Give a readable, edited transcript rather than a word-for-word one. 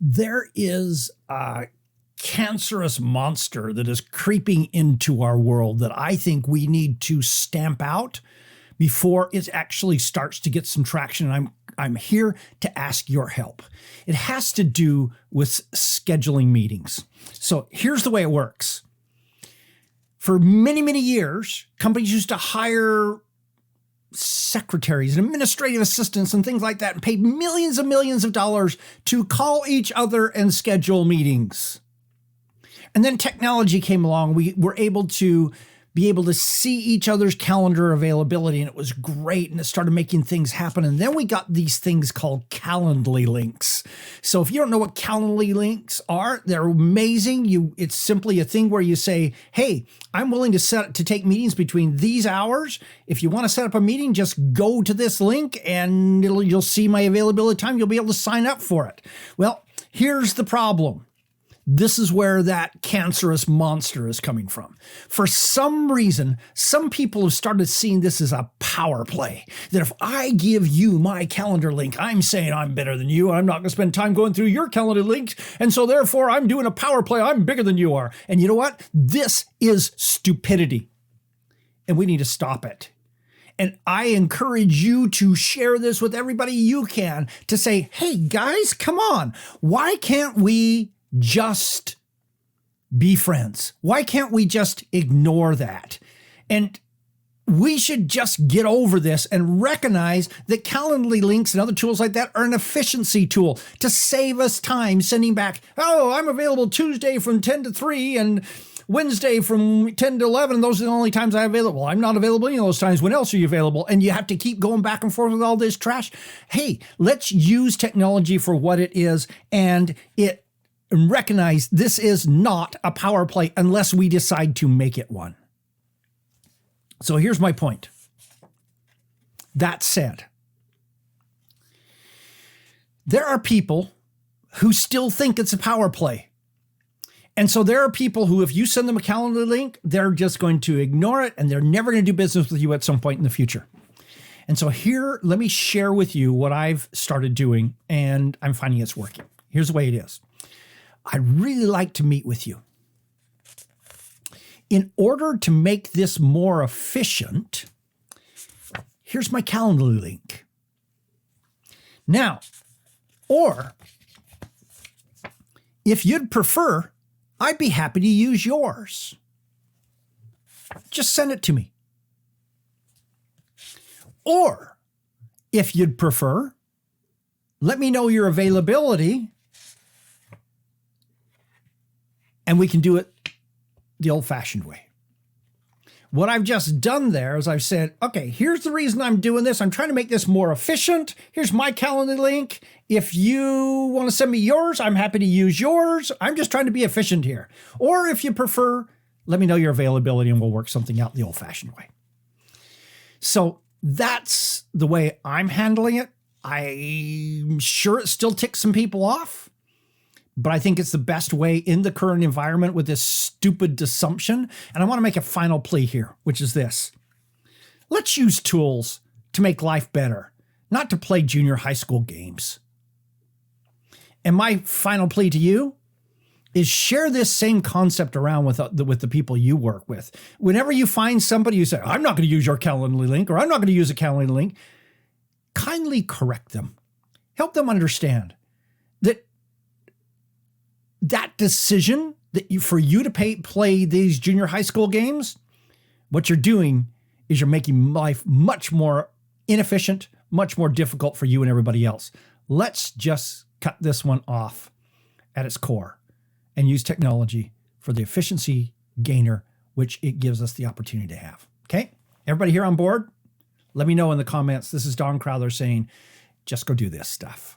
There is a cancerous monster that is creeping into our world that I think we need to stamp out before it actually starts to get some traction. And I'm here to ask your help. It has to do with scheduling meetings. So here's the way it works. For many, many years, companies used to hire secretaries and administrative assistants and things like that and paid millions and millions of dollars to call each other and schedule meetings. And then technology came along. We were able to see each other's calendar availability, and it was great, and it started making things happen. And then we got these things called Calendly links. So if you don't know what Calendly links are, they're amazing. It's simply a thing where you say, hey, I'm willing to take meetings between these hours. If you want to set up a meeting, just go to this link and you'll see my availability time. You'll be able to sign up for it. Well, here's the problem. This is where that cancerous monster is coming from. For some reason, some people have started seeing this as a power play. That if I give you my calendar link, I'm saying I'm better than you. I'm not going to spend time going through your calendar links. And so therefore, I'm doing a power play. I'm bigger than you are. And you know what? This is stupidity. And we need to stop it. And I encourage you to share this with everybody you can to say, hey, guys, come on. Why can't we just be friends? Why can't we just ignore that? And we should just get over this and recognize that Calendly links and other tools like that are an efficiency tool to save us time sending back, oh, I'm available Tuesday from 10 to 3 and Wednesday from 10 to 11. And those are the only times I'm available. I'm not available any of those times. When else are you available? And you have to keep going back and forth with all this trash. Hey, let's use technology for what it is and recognize this is not a power play unless we decide to make it one. So here's my point. That said, there are people who still think it's a power play. And so there are people who, if you send them a calendar link, they're just going to ignore it and they're never going to do business with you at some point in the future. And so here, let me share with you what I've started doing, and I'm finding it's working. Here's the way it is. I'd really like to meet with you. In order to make this more efficient, here's my Calendly link. Now, or if you'd prefer, I'd be happy to use yours. Just send it to me. Or if you'd prefer, let me know your availability and we can do it the old-fashioned way. What I've just done there is I've said, okay, here's the reason I'm doing this. I'm trying to make this more efficient. Here's my Calendly link. If you want to send me yours, I'm happy to use yours. I'm just trying to be efficient here. Or if you prefer, let me know your availability and we'll work something out the old-fashioned way. So that's the way I'm handling it. I'm sure it still ticks some people off, but I think it's the best way in the current environment with this stupid assumption. And I want to make a final plea here, which is this. Let's use tools to make life better, not to play junior high school games. And my final plea to you is share this same concept around with the people you work with. Whenever you find somebody who says, I'm not going to use your Calendly link, or I'm not going to use a Calendly link, kindly correct them. Help them understand that decision for you to play these junior high school games, what you're doing is you're making life much more inefficient, much more difficult for you and everybody else. Let's just cut this one off at its core and use technology for the efficiency gainer, which it gives us the opportunity to have. Okay? Everybody here on board? Let me know in the comments. This is Don Crowther saying, just go do this stuff.